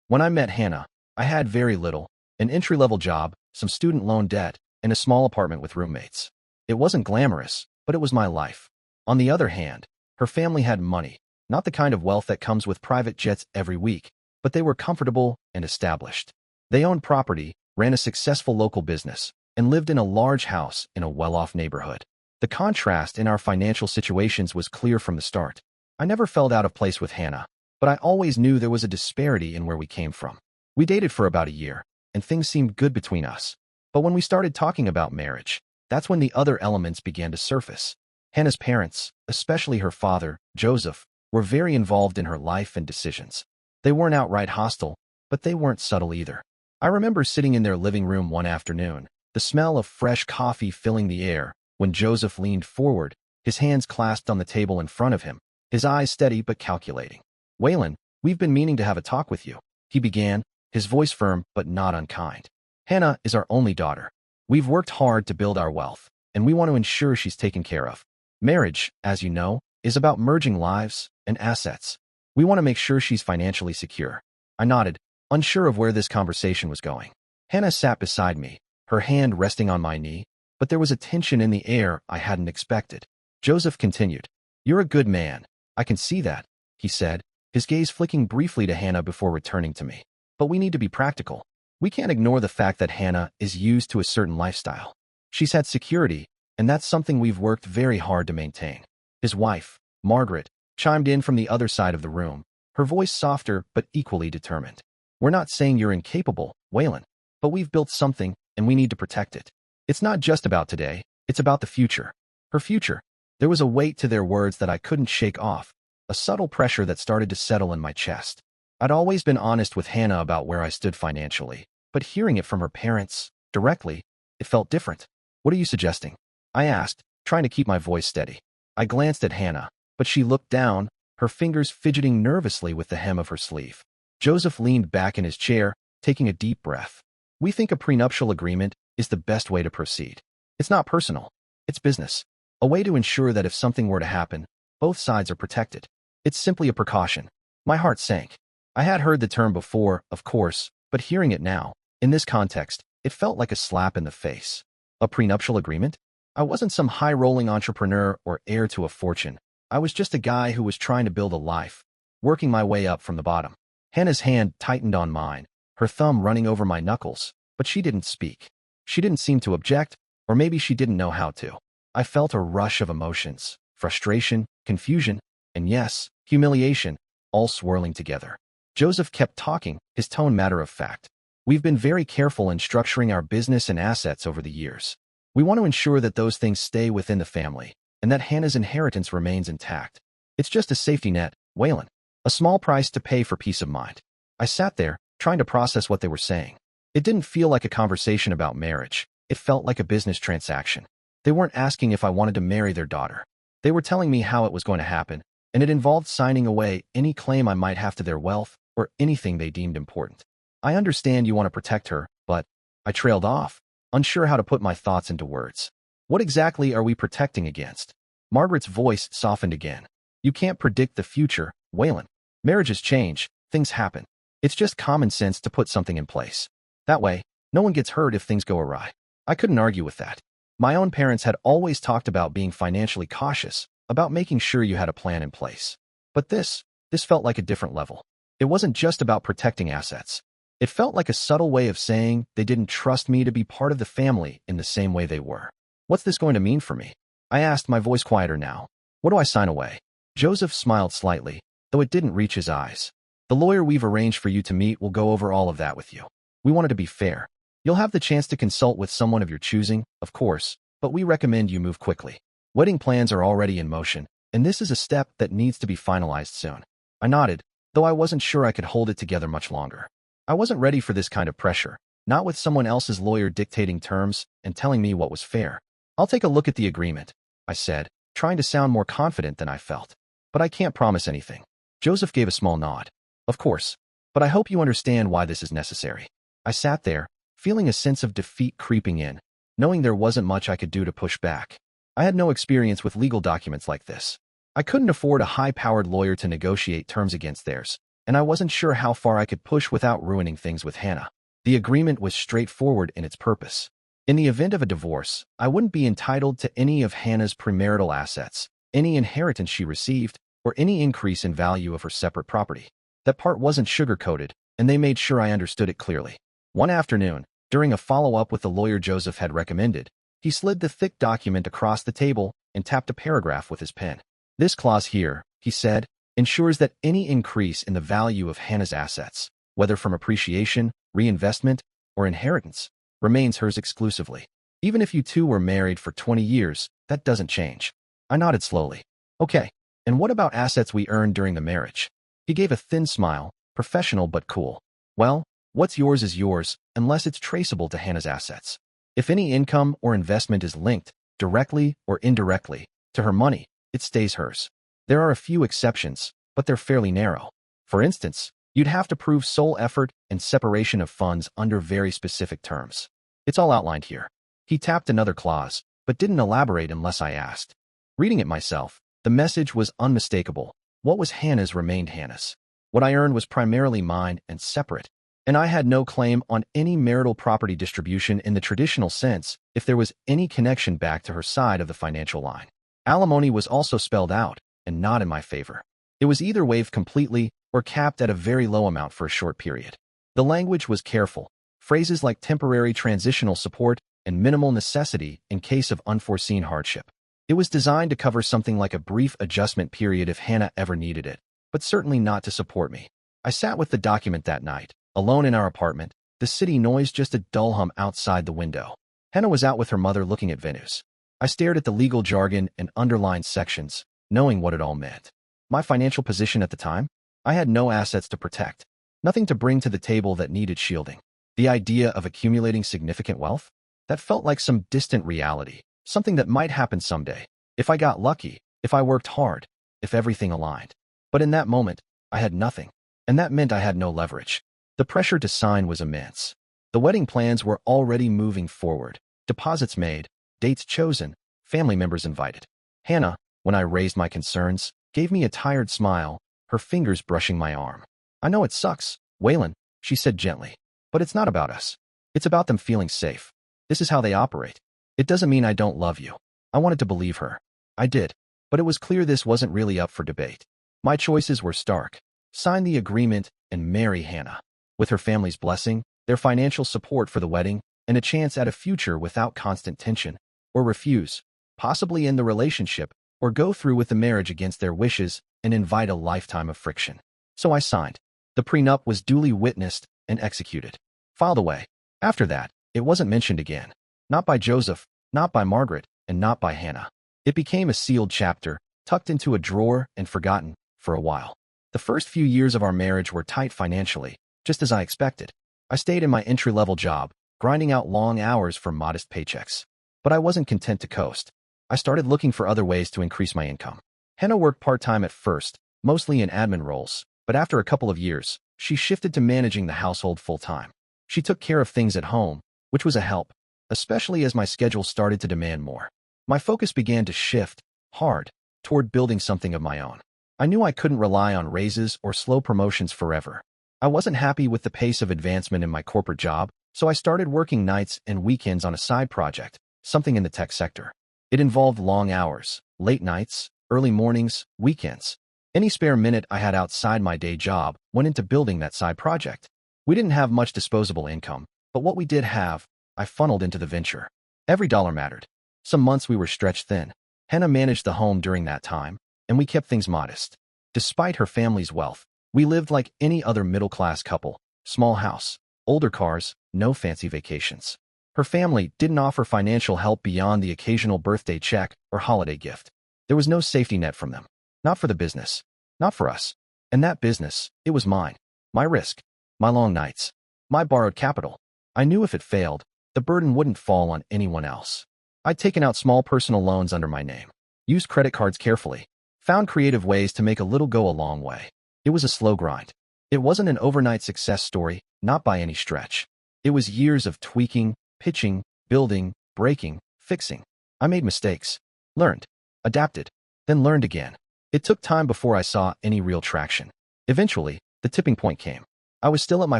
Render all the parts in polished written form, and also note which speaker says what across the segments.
Speaker 1: When I met Hannah, I had very little, an entry-level job, some student loan debt, and a small apartment with roommates. It wasn't glamorous, but it was my life. On the other hand, her family had money, not the kind of wealth that comes with private jets every week, but they were comfortable and established. They owned property, ran a successful local business, and lived in a large house in a well-off neighborhood. The contrast in our financial situations was clear from the start. I never felt out of place with Hannah, but I always knew there was a disparity in where we came from. We dated for about a year, and things seemed good between us. But when we started talking about marriage, that's when the other elements began to surface. Hannah's parents, especially her father, Joseph, were very involved in her life and decisions. They weren't outright hostile, but they weren't subtle either. I remember sitting in their living room one afternoon, the smell of fresh coffee filling the air, when Joseph leaned forward, his hands clasped on the table in front of him, his eyes steady but calculating. "Waylon, we've been meaning to have a talk with you," he began, his voice firm but not unkind. "Hannah is our only daughter. We've worked hard to build our wealth, and we want to ensure she's taken care of. Marriage, as you know, is about merging lives and assets. We want to make sure she's financially secure." I nodded, unsure of where this conversation was going. Hannah sat beside me, her hand resting on my knee, but there was a tension in the air I hadn't expected. Joseph continued, "You're a good man. I can see that," he said, his gaze flicking briefly to Hannah before returning to me. "But we need to be practical. We can't ignore the fact that Hannah is used to a certain lifestyle. She's had security, and that's something we've worked very hard to maintain." His wife, Margaret, chimed in from the other side of the room, her voice softer but equally determined. "We're not saying you're incapable, Waylon, but we've built something, and we need to protect it. It's not just about today, it's about the future." Her future. There was a weight to their words that I couldn't shake off, a subtle pressure that started to settle in my chest. I'd always been honest with Hannah about where I stood financially, but hearing it from her parents, directly, it felt different. "What are you suggesting?" I asked, trying to keep my voice steady. I glanced at Hannah, but she looked down, her fingers fidgeting nervously with the hem of her sleeve. Joseph leaned back in his chair, taking a deep breath. "We think a prenuptial agreement is the best way to proceed. It's not personal, it's business. A way to ensure that if something were to happen, both sides are protected. It's simply a precaution." My heart sank. I had heard the term before, of course, but hearing it now, in this context, it felt like a slap in the face. A prenuptial agreement? I wasn't some high-rolling entrepreneur or heir to a fortune. I was just a guy who was trying to build a life, working my way up from the bottom. Hannah's hand tightened on mine, her thumb running over my knuckles, but she didn't speak. She didn't seem to object, or maybe she didn't know how to. I felt a rush of emotions, frustration, confusion, and yes, humiliation, all swirling together. Joseph kept talking, his tone matter of fact. "We've been very careful in structuring our business and assets over the years. We want to ensure that those things stay within the family, and that Hannah's inheritance remains intact. It's just a safety net, Waylon. A small price to pay for peace of mind." I sat there, trying to process what they were saying. It didn't feel like a conversation about marriage. It felt like a business transaction. They weren't asking if I wanted to marry their daughter. They were telling me how it was going to happen, and it involved signing away any claim I might have to their wealth or anything they deemed important. "I understand you want to protect her, but..." I trailed off, unsure how to put my thoughts into words. "What exactly are we protecting against?" Margaret's voice softened again. "You can't predict the future, Waylon. Marriages change, things happen. It's just common sense to put something in place. That way, no one gets hurt if things go awry." I couldn't argue with that. My own parents had always talked about being financially cautious, about making sure you had a plan in place. But this felt like a different level. It wasn't just about protecting assets. It felt like a subtle way of saying they didn't trust me to be part of the family in the same way they were. "What's this going to mean for me?" I asked, my voice quieter now. "What do I sign away?" Joseph smiled slightly, though it didn't reach his eyes. "The lawyer we've arranged for you to meet will go over all of that with you. We want it to be fair. You'll have the chance to consult with someone of your choosing, of course, but we recommend you move quickly. Wedding plans are already in motion, and this is a step that needs to be finalized soon." I nodded, though I wasn't sure I could hold it together much longer. I wasn't ready for this kind of pressure, not with someone else's lawyer dictating terms and telling me what was fair. "I'll take a look at the agreement," I said, trying to sound more confident than I felt. "But I can't promise anything." Joseph gave a small nod. "Of course, but I hope you understand why this is necessary." I sat there, feeling a sense of defeat creeping in, knowing there wasn't much I could do to push back. I had no experience with legal documents like this. I couldn't afford a high-powered lawyer to negotiate terms against theirs, and I wasn't sure how far I could push without ruining things with Hannah. The agreement was straightforward in its purpose. In the event of a divorce, I wouldn't be entitled to any of Hannah's premarital assets, any inheritance she received, or any increase in value of her separate property. That part wasn't sugar-coated, and they made sure I understood it clearly. One afternoon, during a follow-up with the lawyer Joseph had recommended, he slid the thick document across the table and tapped a paragraph with his pen. "This clause here," he said, "ensures that any increase in the value of Hannah's assets, whether from appreciation, reinvestment, or inheritance, remains hers exclusively. Even if you two were married for 20 years, that doesn't change." I nodded slowly. "Okay, and what about assets we earned during the marriage?" He gave a thin smile, professional but cool. "Well, what's yours is yours, unless it's traceable to Hannah's assets. If any income or investment is linked, directly or indirectly, to her money, it stays hers. There are a few exceptions, but they're fairly narrow. For instance, you'd have to prove sole effort and separation of funds under very specific terms. It's all outlined here." He tapped another clause, but didn't elaborate unless I asked. Reading it myself, the message was unmistakable. What was Hannah's remained Hannah's. What I earned was primarily mine and separate, and I had no claim on any marital property distribution in the traditional sense if there was any connection back to her side of the financial line. Alimony was also spelled out, and not in my favor. It was either waived completely or capped at a very low amount for a short period. The language was careful. Phrases like temporary transitional support and minimal necessity in case of unforeseen hardship. It was designed to cover something like a brief adjustment period if Hannah ever needed it, but certainly not to support me. I sat with the document that night, alone in our apartment, the city noise just a dull hum outside the window. Hannah was out with her mother looking at venues. I stared at the legal jargon and underlined sections, knowing what it all meant. My financial position at the time? I had no assets to protect, nothing to bring to the table that needed shielding. The idea of accumulating significant wealth? That felt like some distant reality, something that might happen someday, if I got lucky, if I worked hard, if everything aligned. But in that moment, I had nothing, and that meant I had no leverage. The pressure to sign was immense. The wedding plans were already moving forward, deposits made, dates chosen, family members invited. Hannah, when I raised my concerns, gave me a tired smile, her fingers brushing my arm. "I know it sucks, Waylon," she said gently, "but it's not about us. It's about them feeling safe. This is how they operate. It doesn't mean I don't love you." I wanted to believe her. I did, but it was clear this wasn't really up for debate. My choices were stark. Sign the agreement and marry Hannah. With her family's blessing, their financial support for the wedding, and a chance at a future without constant tension. Or refuse, possibly end the relationship, or go through with the marriage against their wishes and invite a lifetime of friction. So I signed. The prenup was duly witnessed and executed. Filed away. After that, it wasn't mentioned again. Not by Joseph, not by Margaret, and not by Hannah. It became a sealed chapter, tucked into a drawer and forgotten for a while. The first few years of our marriage were tight financially, just as I expected. I stayed in my entry-level job, grinding out long hours for modest paychecks. But I wasn't content to coast. I started looking for other ways to increase my income. Hannah worked part-time at first, mostly in admin roles, but after a couple of years, she shifted to managing the household full-time. She took care of things at home, which was a help, especially as my schedule started to demand more. My focus began to shift, hard, toward building something of my own. I knew I couldn't rely on raises or slow promotions forever. I wasn't happy with the pace of advancement in my corporate job, so I started working nights and weekends on a side project, something in the tech sector. It involved long hours, late nights, early mornings, weekends. Any spare minute I had outside my day job went into building that side project. We didn't have much disposable income, but what we did have, I funneled into the venture. Every dollar mattered. Some months we were stretched thin. Hannah managed the home during that time, and we kept things modest. Despite her family's wealth, we lived like any other middle-class couple. Small house, older cars, no fancy vacations. Her family didn't offer financial help beyond the occasional birthday check or holiday gift. There was no safety net from them. Not for the business. Not for us. And that business, it was mine. My risk. My long nights. My borrowed capital. I knew if it failed, the burden wouldn't fall on anyone else. I'd taken out small personal loans under my name. Used credit cards carefully. Found creative ways to make a little go a long way. It was a slow grind. It wasn't an overnight success story, not by any stretch. It was years of tweaking, pitching, building, breaking, fixing. I made mistakes. Learned. Adapted. Then learned again. It took time before I saw any real traction. Eventually, The tipping point came. I was still at my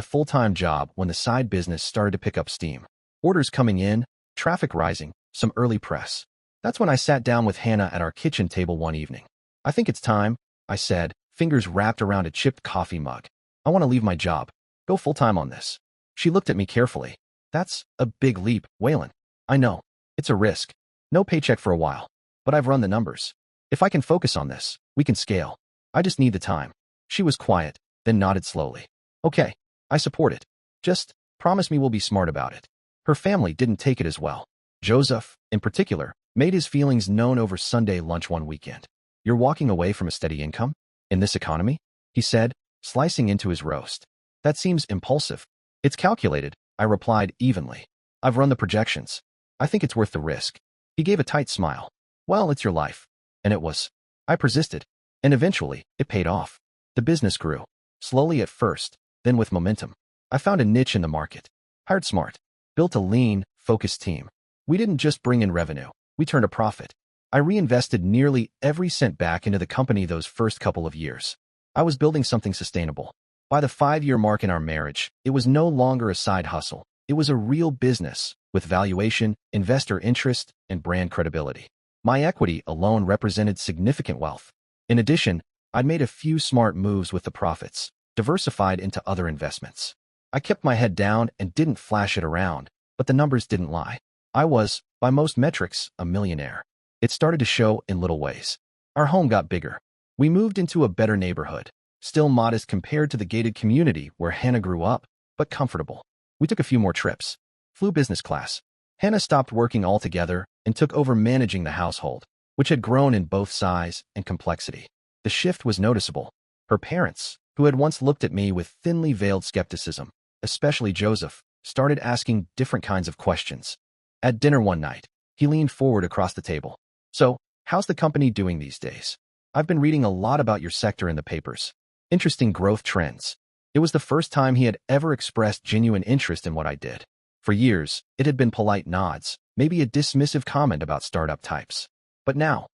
Speaker 1: full-time job when the side business started to pick up steam. Orders coming in, traffic rising, some early press. That's when I sat down with Hannah at our kitchen table one evening. "I think it's time," I said, fingers wrapped around a chipped coffee mug. "I want to leave my job. Go full-time on this." She looked at me carefully. "That's a big leap, Waylon." "I know. It's a risk. No paycheck for a while. But I've run the numbers. If I can focus on this, we can scale. I just need the time." She was quiet, then nodded slowly. "Okay, I support it. Just promise me we'll be smart about it." Her family didn't take it as well. Joseph, in particular, made his feelings known over Sunday lunch one weekend. "You're walking away from a steady income? In this economy?" he said, slicing into his roast. "That seems impulsive." "It's calculated," I replied evenly. "I've run the projections. I think it's worth the risk." He gave a tight smile. "Well, it's your life." And it was. I persisted, and eventually, it paid off. The business grew, slowly at first, then with momentum. I found a niche in the market, hired smart, built a lean, focused team. We didn't just bring in revenue, we turned a profit. I reinvested nearly every cent back into the company those first couple of years. I was building something sustainable. By the 5-year mark in our marriage, it was no longer a side hustle. It was a real business, with valuation, investor interest, and brand credibility. My equity alone represented significant wealth. In addition, I'd made a few smart moves with the profits, diversified into other investments. I kept my head down and didn't flash it around, but the numbers didn't lie. I was, by most metrics, a millionaire. It started to show in little ways. Our home got bigger. We moved into a better neighborhood, still modest compared to the gated community where Hannah grew up, but comfortable. We took a few more trips. Flew business class. Hannah stopped working altogether and took over managing the household, which had grown in both size and complexity. The shift was noticeable. Her parents, who had once looked at me with thinly veiled skepticism, especially Joseph, started asking different kinds of questions. At dinner one night, he leaned forward across the table. "So, how's the company doing these days? I've been reading a lot about your sector in the papers. Interesting growth trends." It was the first time he had ever expressed genuine interest in what I did. For years, it had been polite nods, maybe a dismissive comment about startup types. But now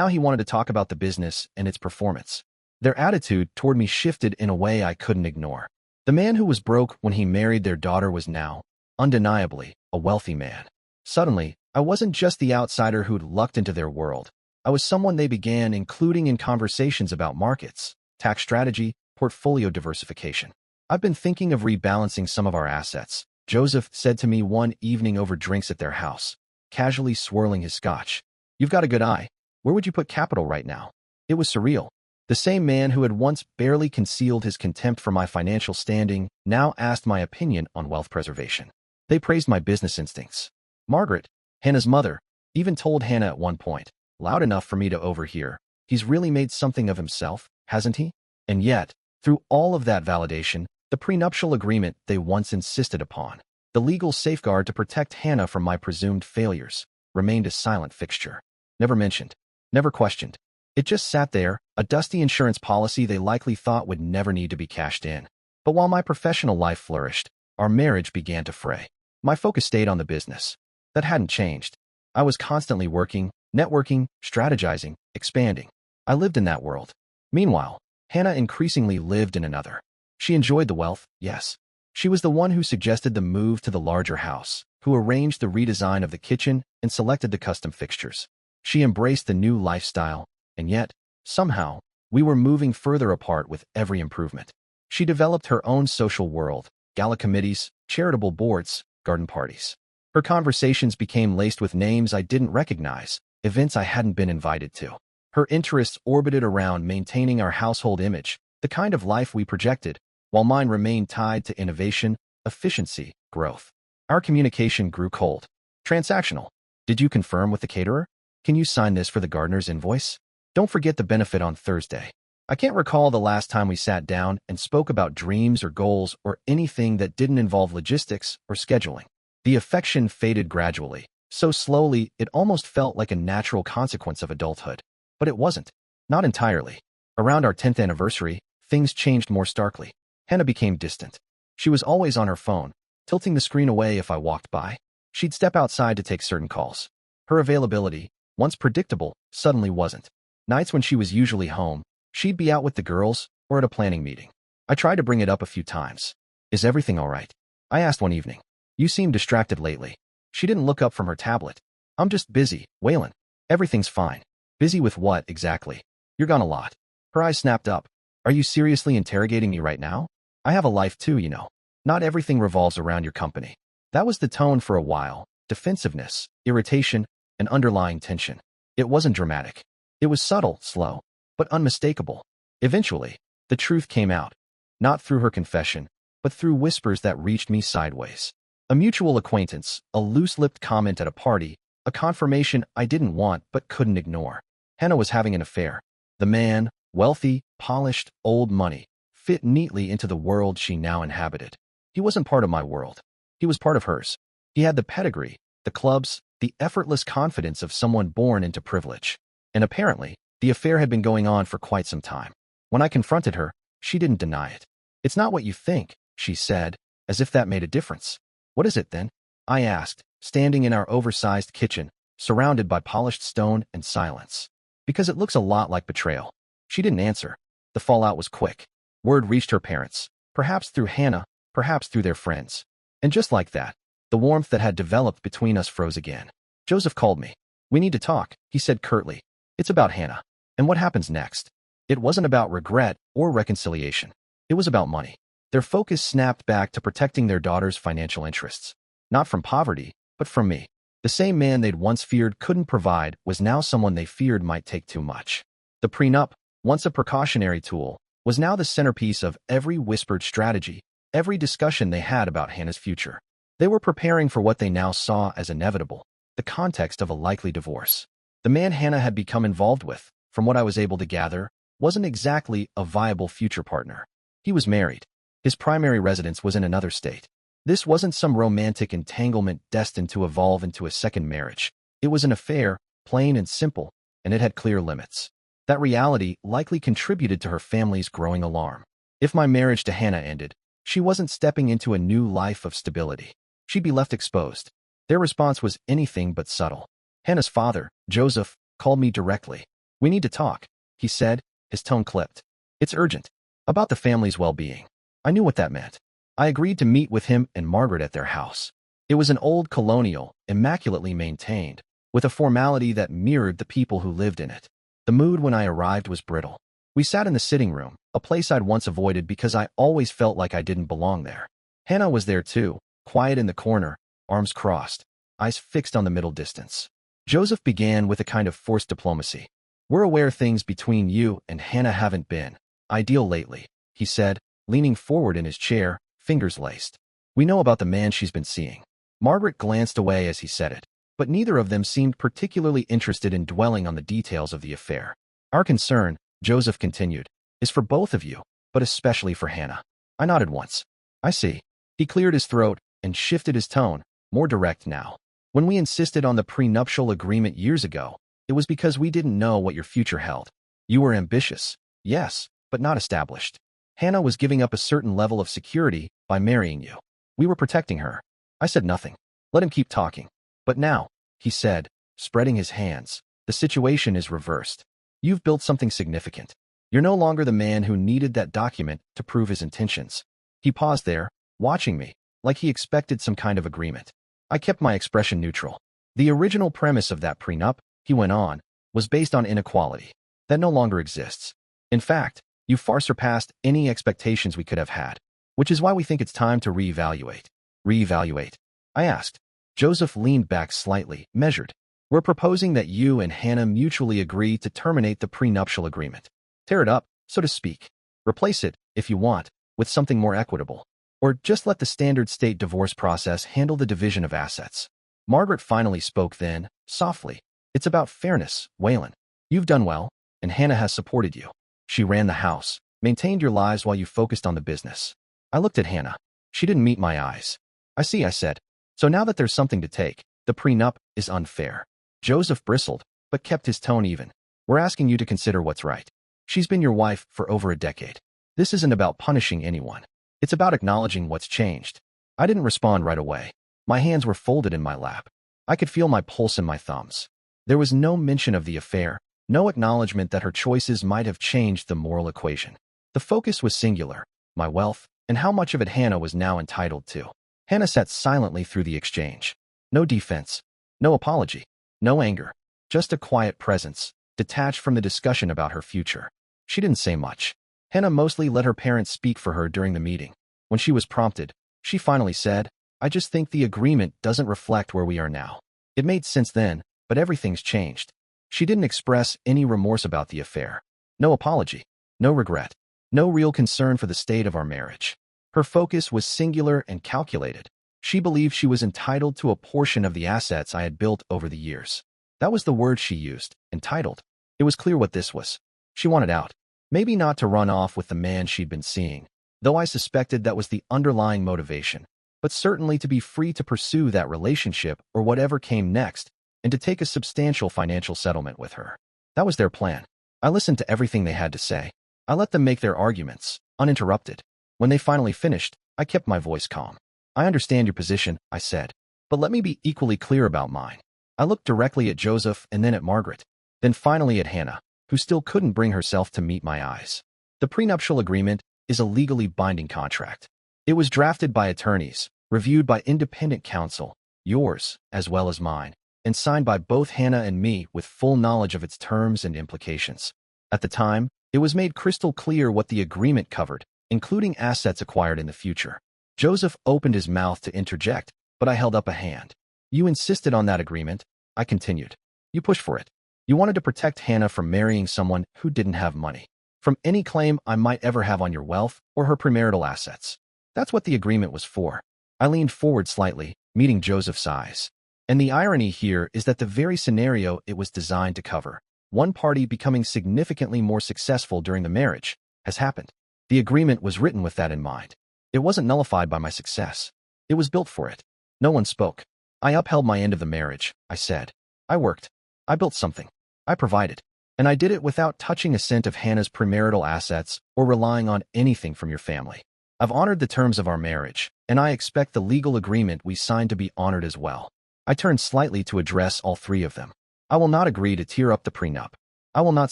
Speaker 1: he wanted to talk about the business and its performance. Their attitude toward me shifted in a way I couldn't ignore. The man who was broke when he married their daughter was now, undeniably, a wealthy man. Suddenly, I wasn't just the outsider who'd lucked into their world. I was someone they began including in conversations about markets, tax strategy, portfolio diversification. "I've been thinking of rebalancing some of our assets," Joseph said to me one evening over drinks at their house, casually swirling his scotch. "You've got a good eye. Where would you put capital right now?" It was surreal. The same man who had once barely concealed his contempt for my financial standing now asked my opinion on wealth preservation. They praised my business instincts. Margaret, Hannah's mother, even told Hannah at one point, loud enough for me to overhear, "He's really made something of himself, hasn't he?" And yet, through all of that validation, the prenuptial agreement they once insisted upon, the legal safeguard to protect Hannah from my presumed failures, remained a silent fixture. Never mentioned, never questioned. It just sat there, a dusty insurance policy they likely thought would never need to be cashed in. But while my professional life flourished, our marriage began to fray. My focus stayed on the business. That hadn't changed. I was constantly working, networking, strategizing, expanding. I lived in that world. Meanwhile, Hannah increasingly lived in another. She enjoyed the wealth, yes. She was the one who suggested the move to the larger house, who arranged the redesign of the kitchen and selected the custom fixtures. She embraced the new lifestyle, and yet, somehow, we were moving further apart with every improvement. She developed her own social world, gala committees, charitable boards, garden parties. Her conversations became laced with names I didn't recognize, events I hadn't been invited to. Her interests orbited around maintaining our household image, the kind of life we projected, while mine remained tied to innovation, efficiency, growth. Our communication grew cold. Transactional. "Did you confirm with the caterer? Can you sign this for the gardener's invoice? Don't forget the benefit on Thursday." I can't recall the last time we sat down and spoke about dreams or goals or anything that didn't involve logistics or scheduling. The affection faded gradually, so slowly it almost felt like a natural consequence of adulthood. But it wasn't. Not entirely. Around our 10th anniversary, things changed more starkly. Hannah became distant. She was always on her phone, tilting the screen away if I walked by. She'd step outside to take certain calls. Her availability, once predictable, suddenly wasn't. Nights when she was usually home, she'd be out with the girls or at a planning meeting. I tried to bring it up a few times. Is everything all right? I asked one evening. You seem distracted lately. She didn't look up from her tablet. I'm just busy, Waylon. Everything's fine. Busy with what, exactly? You're gone a lot. Her eyes snapped up. Are you seriously interrogating me right now? I have a life too, you know. Not everything revolves around your company. That was the tone for a while. Defensiveness, irritation, and underlying tension. It wasn't dramatic. It was subtle, slow, but unmistakable. Eventually, the truth came out. Not through her confession, but through whispers that reached me sideways. A mutual acquaintance, a loose-lipped comment at a party, a confirmation I didn't want but couldn't ignore. Hannah was having an affair. The man, wealthy, polished, old money, fit neatly into the world she now inhabited. He wasn't part of my world. He was part of hers. He had the pedigree, the clubs, the effortless confidence of someone born into privilege. And apparently, the affair had been going on for quite some time. When I confronted her, she didn't deny it. It's not what you think, she said, as if that made a difference. What is it then? I asked, standing in our oversized kitchen, surrounded by polished stone and silence. Because it looks a lot like betrayal. She didn't answer. The fallout was quick. Word reached her parents, perhaps through Hannah, perhaps through their friends. And just like that, the warmth that had developed between us froze again. Joseph called me. We need to talk, he said curtly. It's about Hannah. And what happens next? It wasn't about regret or reconciliation. It was about money. Their focus snapped back to protecting their daughter's financial interests. Not from poverty, but from me. The same man they'd once feared couldn't provide was now someone they feared might take too much. The prenup, once a precautionary tool, was now the centerpiece of every whispered strategy, every discussion they had about Hannah's future. They were preparing for what they now saw as inevitable, the context of a likely divorce. The man Hannah had become involved with, from what I was able to gather, wasn't exactly a viable future partner. He was married. His primary residence was in another state. This wasn't some romantic entanglement destined to evolve into a second marriage. It was an affair, plain and simple, and it had clear limits. That reality likely contributed to her family's growing alarm. If my marriage to Hannah ended, she wasn't stepping into a new life of stability. She'd be left exposed. Their response was anything but subtle. Hannah's father, Joseph, called me directly. We need to talk, he said, his tone clipped. It's urgent. About the family's well-being. I knew what that meant. I agreed to meet with him and Margaret at their house. It was an old colonial, immaculately maintained, with a formality that mirrored the people who lived in it. The mood when I arrived was brittle. We sat in the sitting room, a place I'd once avoided because I always felt like I didn't belong there. Hannah was there too, quiet in the corner, arms crossed, eyes fixed on the middle distance. Joseph began with a kind of forced diplomacy. We're aware things between you and Hannah haven't been ideal lately, he said, leaning forward in his chair, fingers laced. We know about the man she's been seeing. Margaret glanced away as he said it, but neither of them seemed particularly interested in dwelling on the details of the affair. Our concern, Joseph continued, is for both of you, but especially for Hannah. I nodded once. I see. He cleared his throat and shifted his tone, more direct now. When we insisted on the prenuptial agreement years ago, it was because we didn't know what your future held. You were ambitious, yes, but not established. Hannah was giving up a certain level of security by marrying you. We were protecting her. I said nothing. Let him keep talking. But now, he said, spreading his hands, the situation is reversed. You've built something significant. You're no longer the man who needed that document to prove his intentions. He paused there, watching me, like he expected some kind of agreement. I kept my expression neutral. The original premise of that prenup, he went on, was based on inequality. That no longer exists. In fact, you far surpassed any expectations we could have had, which is why we think it's time to reevaluate. Reevaluate? I asked. Joseph leaned back slightly, measured. We're proposing that you and Hannah mutually agree to terminate the prenuptial agreement. Tear it up, so to speak. Replace it, if you want, with something more equitable. Or just let the standard state divorce process handle the division of assets. Margaret finally spoke then, softly. It's about fairness, Waylon. You've done well, and Hannah has supported you. She ran the house, maintained your lives while you focused on the business. I looked at Hannah. She didn't meet my eyes. I see, I said. So now that there's something to take, the prenup is unfair. Joseph bristled, but kept his tone even. We're asking you to consider what's right. She's been your wife for over a decade. This isn't about punishing anyone. It's about acknowledging what's changed. I didn't respond right away. My hands were folded in my lap. I could feel my pulse in my thumbs. There was no mention of the affair, no acknowledgement that her choices might have changed the moral equation. The focus was singular. my wealth, and how much of it Hannah was now entitled to. Hannah sat silently through the exchange. No defense, no apology, no anger, just a quiet presence, detached from the discussion about her future. She didn't say much. Hannah mostly let her parents speak for her during the meeting. When she was prompted, she finally said, "I just think the agreement doesn't reflect where we are now. It made sense then, but everything's changed." She didn't express any remorse about the affair. No apology, no regret, no real concern for the state of our marriage. Her focus was singular and calculated. She believed she was entitled to a portion of the assets I had built over the years. That was the word she used, entitled. It was clear what this was. She wanted out. Maybe not to run off with the man she'd been seeing, though I suspected that was the underlying motivation, but certainly to be free to pursue that relationship or whatever came next, and to take a substantial financial settlement with her. That was their plan. I listened to everything they had to say. I let them make their arguments, uninterrupted. When they finally finished, I kept my voice calm. "I understand your position," I said, "but let me be equally clear about mine." I looked directly at Joseph and then at Margaret, then finally at Hannah, who still couldn't bring herself to meet my eyes. The prenuptial agreement is a legally binding contract. It was drafted by attorneys, reviewed by independent counsel, yours as well as mine, and signed by both Hannah and me with full knowledge of its terms and implications. At the time, it was made crystal clear what the agreement covered, including assets acquired in the future. Joseph opened his mouth to interject, but I held up a hand. "You insisted on that agreement," I continued. "You pushed for it. You wanted to protect Hannah from marrying someone who didn't have money, from any claim I might ever have on your wealth or her premarital assets. That's what the agreement was for." I leaned forward slightly, meeting Joseph's eyes. And the irony here is that the very scenario it was designed to cover, one party becoming significantly more successful during the marriage, has happened. The agreement was written with that in mind. It wasn't nullified by my success. It was built for it. No one spoke. "I upheld my end of the marriage," I said. "I worked. I built something. I provided. And I did it without touching a cent of Hannah's premarital assets or relying on anything from your family. I've honored the terms of our marriage, and I expect the legal agreement we signed to be honored as well." I turned slightly to address all three of them. "I will not agree to tear up the prenup. I will not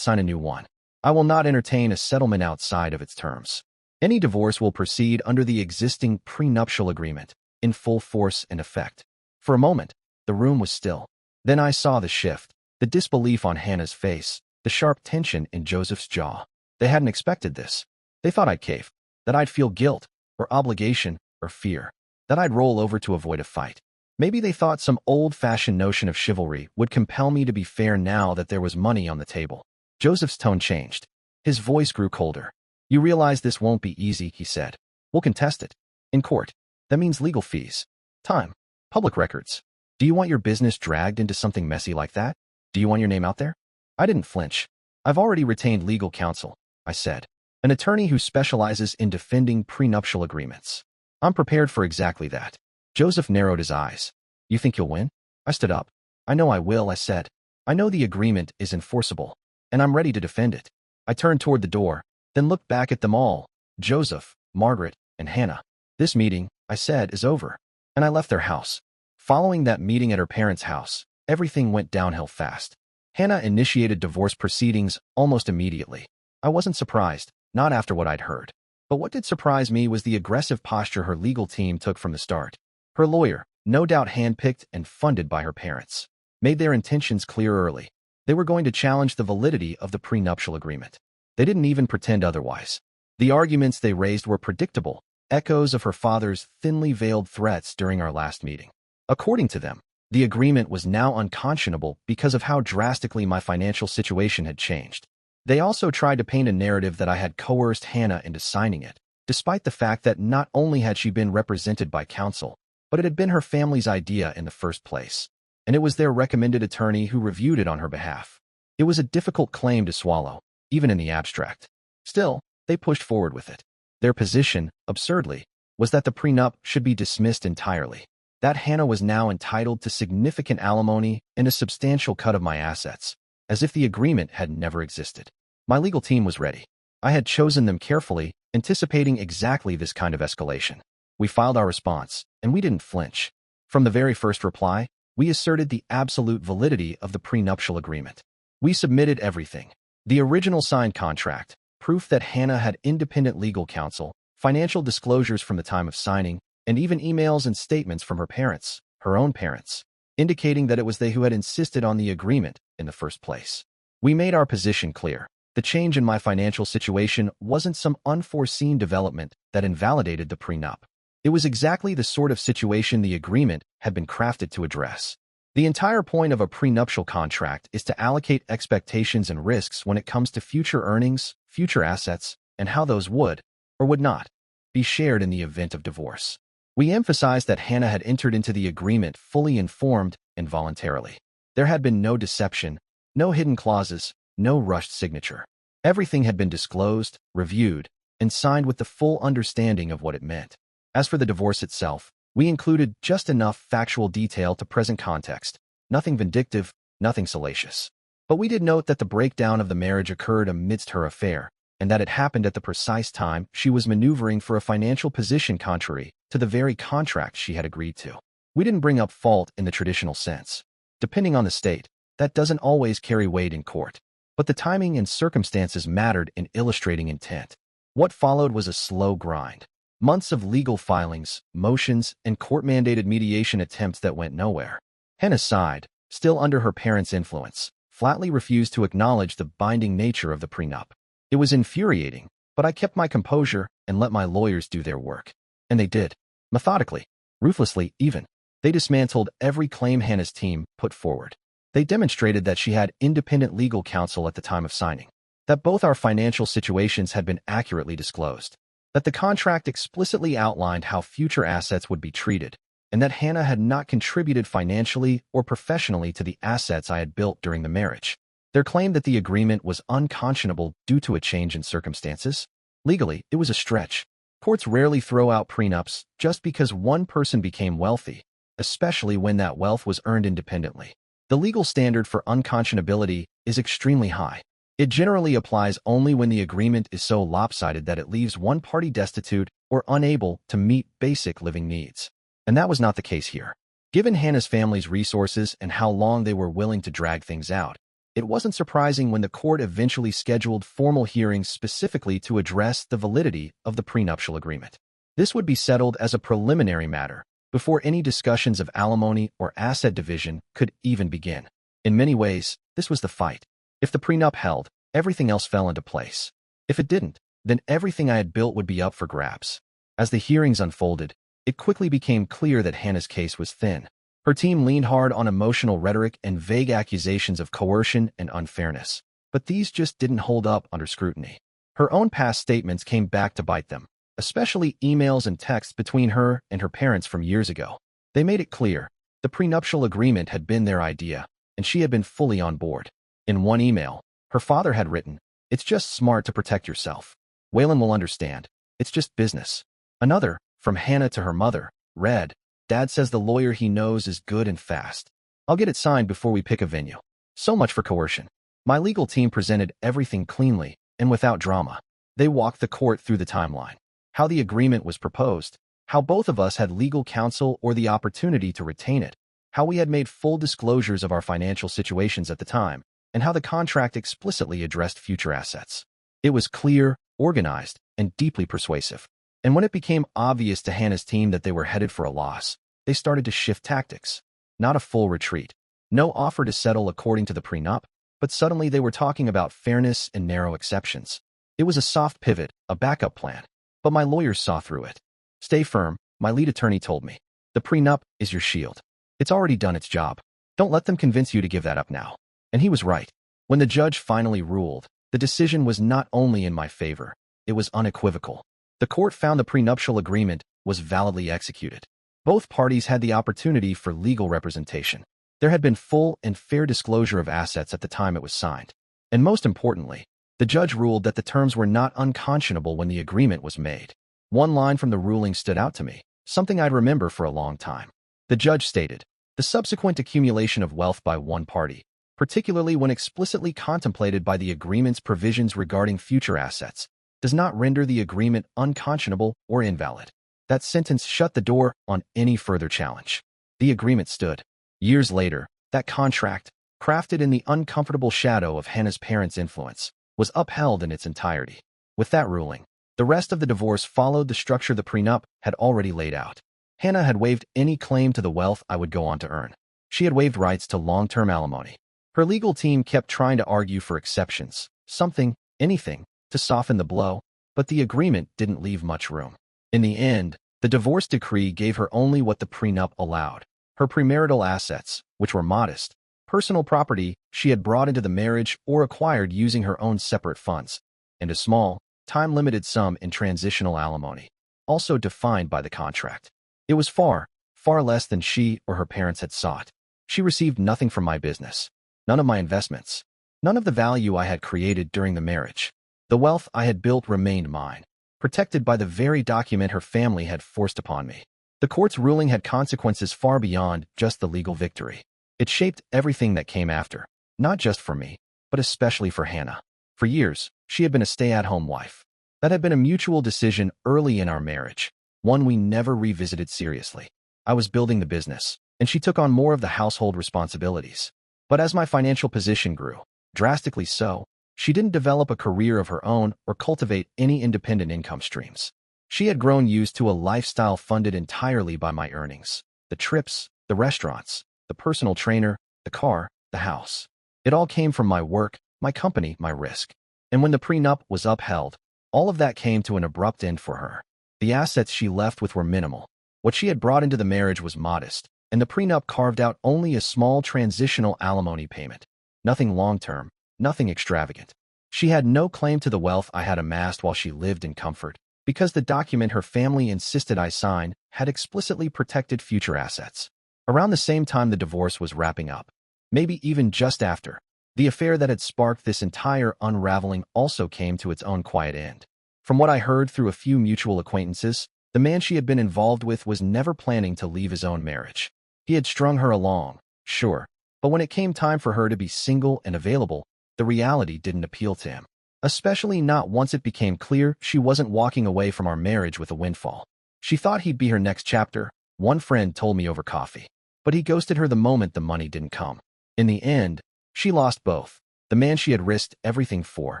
Speaker 1: sign a new one. I will not entertain a settlement outside of its terms. Any divorce will proceed under the existing prenuptial agreement, in full force and effect." For a moment, the room was still. Then I saw the shift, the disbelief on Hannah's face, the sharp tension in Joseph's jaw. They hadn't expected this. They thought I'd cave, that I'd feel guilt, or obligation, or fear, that I'd roll over to avoid a fight. Maybe they thought some old-fashioned notion of chivalry would compel me to be fair now that there was money on the table. Joseph's tone changed. His voice grew colder. "You realize this won't be easy," he said. "We'll contest it. In court. That means legal fees. Time. Public records. Do you want your business dragged into something messy like that? Do you want your name out there?" I didn't flinch. "I've already retained legal counsel," I said. "An attorney who specializes in defending prenuptial agreements. I'm prepared for exactly that." Joseph narrowed his eyes. "You think you'll win?" I stood up. "I know I will," I said. "I know the agreement is enforceable, and I'm ready to defend it." I turned toward the door, then looked back at them all, Joseph, Margaret, and Hannah. "This meeting," I said, "is over." And I left their house. Following that meeting at her parents' house, everything went downhill fast. Hannah initiated divorce proceedings almost immediately. I wasn't surprised, not after what I'd heard. But what did surprise me was the aggressive posture her legal team took from the start. Her lawyer, no doubt handpicked and funded by her parents, made their intentions clear early. They were going to challenge the validity of the prenuptial agreement. They didn't even pretend otherwise. The arguments they raised were predictable, echoes of her father's thinly veiled threats during our last meeting. According to them, the agreement was now unconscionable because of how drastically my financial situation had changed. They also tried to paint a narrative that I had coerced Hannah into signing it, despite the fact that not only had she been represented by counsel, but it had been her family's idea in the first place, and it was their recommended attorney who reviewed it on her behalf. It was a difficult claim to swallow, even in the abstract. Still, they pushed forward with it. Their position, absurdly, was that the prenup should be dismissed entirely, that Hannah was now entitled to significant alimony and a substantial cut of my assets, as if the agreement had never existed. My legal team was ready. I had chosen them carefully, anticipating exactly this kind of escalation. We filed our response, and we didn't flinch. From the very first reply, we asserted the absolute validity of the prenuptial agreement. We submitted everything. The original signed contract, proof that Hannah had independent legal counsel, financial disclosures from the time of signing, and even emails and statements from her parents, her own parents, indicating that it was they who had insisted on the agreement in the first place. We made our position clear. The change in my financial situation wasn't some unforeseen development that invalidated the prenup. It was exactly the sort of situation the agreement had been crafted to address. The entire point of a prenuptial contract is to allocate expectations and risks when it comes to future earnings, future assets, and how those would, or would not, be shared in the event of divorce. We emphasized that Hannah had entered into the agreement fully informed and voluntarily. There had been no deception, no hidden clauses, no rushed signature. Everything had been disclosed, reviewed, and signed with the full understanding of what it meant. As for the divorce itself, we included just enough factual detail to present context, nothing vindictive, nothing salacious. But we did note that the breakdown of the marriage occurred amidst her affair, and that it happened at the precise time she was maneuvering for a financial position contrary to the very contract she had agreed to. We didn't bring up fault in the traditional sense. Depending on the state, that doesn't always carry weight in court. But the timing and circumstances mattered in illustrating intent. What followed was a slow grind. Months of legal filings, motions, and court-mandated mediation attempts that went nowhere. Hannah sighed, still under her parents' influence, flatly refused to acknowledge the binding nature of the prenup. It was infuriating, but I kept my composure and let my lawyers do their work. And they did. Methodically, ruthlessly even. They dismantled every claim Hannah's team put forward. They demonstrated that she had independent legal counsel at the time of signing, that both our financial situations had been accurately disclosed, that the contract explicitly outlined how future assets would be treated, and that Hannah had not contributed financially or professionally to the assets I had built during the marriage. Their claim that the agreement was unconscionable due to a change in circumstances? Legally, it was a stretch. Courts rarely throw out prenups just because one person became wealthy, especially when that wealth was earned independently. The legal standard for unconscionability is extremely high. It generally applies only when the agreement is so lopsided that it leaves one party destitute or unable to meet basic living needs. And that was not the case here. Given Hannah's family's resources and how long they were willing to drag things out, it wasn't surprising when the court eventually scheduled formal hearings specifically to address the validity of the prenuptial agreement. This would be settled as a preliminary matter before any discussions of alimony or asset division could even begin. In many ways, this was the fight. If the prenup held, everything else fell into place. If it didn't, then everything I had built would be up for grabs. As the hearings unfolded, it quickly became clear that Hannah's case was thin. Her team leaned hard on emotional rhetoric and vague accusations of coercion and unfairness, but these just didn't hold up under scrutiny. Her own past statements came back to bite them, especially emails and texts between her and her parents from years ago. They made it clear the prenuptial agreement had been their idea, and she had been fully on board. In one email, her father had written, "It's just smart to protect yourself. Waylon will understand. It's just business." Another, from Hannah to her mother, read, "Dad says the lawyer he knows is good and fast. I'll get it signed before we pick a venue." So much for coercion. My legal team presented everything cleanly and without drama. They walked the court through the timeline, how the agreement was proposed, how both of us had legal counsel or the opportunity to retain it, how we had made full disclosures of our financial situations at the time, and how the contract explicitly addressed future assets. It was clear, organized, and deeply persuasive. And when it became obvious to Hannah's team that they were headed for a loss, they started to shift tactics. Not a full retreat. No offer to settle according to the prenup, but suddenly they were talking about fairness and narrow exceptions. It was a soft pivot, a backup plan. But my lawyers saw through it. "Stay firm," my lead attorney told me. "The prenup is your shield. It's already done its job. Don't let them convince you to give that up now." And he was right. When the judge finally ruled, the decision was not only in my favor, it was unequivocal. The court found the prenuptial agreement was validly executed. Both parties had the opportunity for legal representation. There had been full and fair disclosure of assets at the time it was signed. And most importantly, the judge ruled that the terms were not unconscionable when the agreement was made. One line from the ruling stood out to me, something I'd remember for a long time. The judge stated, "The subsequent accumulation of wealth by one party, particularly when explicitly contemplated by the agreement's provisions regarding future assets, does not render the agreement unconscionable or invalid." That sentence shut the door on any further challenge. The agreement stood. Years later, that contract, crafted in the uncomfortable shadow of Hannah's parents' influence, was upheld in its entirety. With that ruling, The rest of the divorce followed the structure the prenup had already laid out. Hannah had waived any claim to the wealth I would go on to earn. She had waived rights to long-term alimony. Her legal team kept trying to argue for exceptions, something, anything, to soften the blow, but the agreement didn't leave much room. In the end, the divorce decree gave her only what the prenup allowed: her premarital assets, which were modest, personal property she had brought into the marriage or acquired using her own separate funds, and a small, time-limited sum in transitional alimony, also defined by the contract. It was far, far less than she or her parents had sought. She received nothing from my business, none of my investments, none of the value I had created during the marriage. The wealth I had built remained mine, protected by the very document her family had forced upon me. The court's ruling had consequences far beyond just the legal victory. It shaped everything that came after, not just for me, but especially for Hannah. For years, she had been a stay-at-home wife. That had been a mutual decision early in our marriage, one we never revisited seriously. I was building the business, and she took on more of the household responsibilities. But as my financial position grew, drastically so, she didn't develop a career of her own or cultivate any independent income streams. She had grown used to a lifestyle funded entirely by my earnings: the trips, the restaurants, the personal trainer, the car, the house. It all came from my work, my company, my risk. And when the prenup was upheld, all of that came to an abrupt end for her. The assets she left with were minimal. What she had brought into the marriage was modest, and the prenup carved out only a small transitional alimony payment. Nothing long-term, nothing extravagant. She had no claim to the wealth I had amassed while she lived in comfort, because the document her family insisted I sign had explicitly protected future assets. Around the same time the divorce was wrapping up, maybe even just after, the affair that had sparked this entire unraveling also came to its own quiet end. From what I heard through a few mutual acquaintances, the man she had been involved with was never planning to leave his own marriage. He had strung her along, sure, but when it came time for her to be single and available, the reality didn't appeal to him. Especially not once it became clear she wasn't walking away from our marriage with a windfall. She thought he'd be her next chapter, one friend told me over coffee. But he ghosted her the moment the money didn't come. In the end, she lost both: the man she had risked everything for,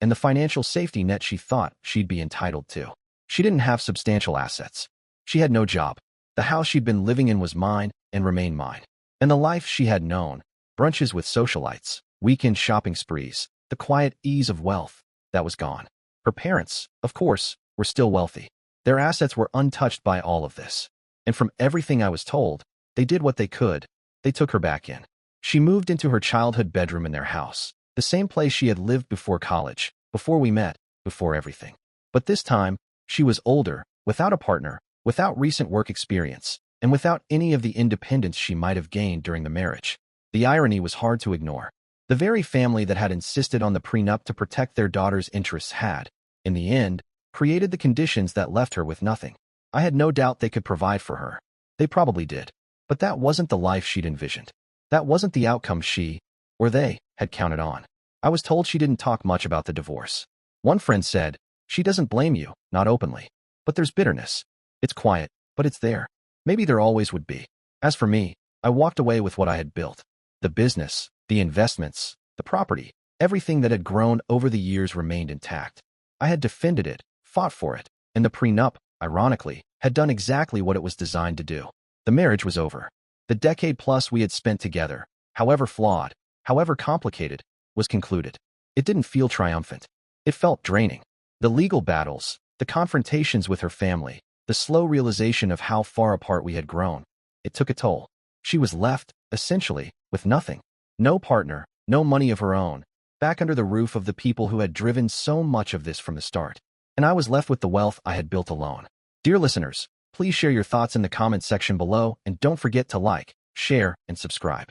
Speaker 1: and the financial safety net she thought she'd be entitled to. She didn't have substantial assets. She had no job. The house she'd been living in was mine and remained mine. And the life she had known, brunches with socialites, weekend shopping sprees, the quiet ease of wealth, that was gone. Her parents, of course, were still wealthy. Their assets were untouched by all of this. And from everything I was told, they did what they could. They took her back in. She moved into her childhood bedroom in their house, the same place she had lived before college, before we met, before everything. But this time, she was older, without a partner, without recent work experience, and without any of the independence she might have gained during the marriage. The irony was hard to ignore. The very family that had insisted on the prenup to protect their daughter's interests had, in the end, created the conditions that left her with nothing. I had no doubt they could provide for her. They probably did. But that wasn't the life she'd envisioned. That wasn't the outcome she, or they, had counted on. I was told she didn't talk much about the divorce. One friend said, "She doesn't blame you, not openly. But there's bitterness. It's quiet, but it's there." Maybe there always would be. As for me, I walked away with what I had built. The business, the investments, the property, everything that had grown over the years remained intact. I had defended it, fought for it, and the prenup, ironically, had done exactly what it was designed to do. The marriage was over. The decade plus we had spent together, however flawed, however complicated, was concluded. It didn't feel triumphant. It felt draining. The legal battles, the confrontations with her family, the slow realization of how far apart we had grown, it took a toll. She was left, essentially, with nothing. No partner, no money of her own, back under the roof of the people who had driven so much of this from the start. And I was left with the wealth I had built alone. Dear listeners, please share your thoughts in the comments section below, and don't forget to like, share, and subscribe.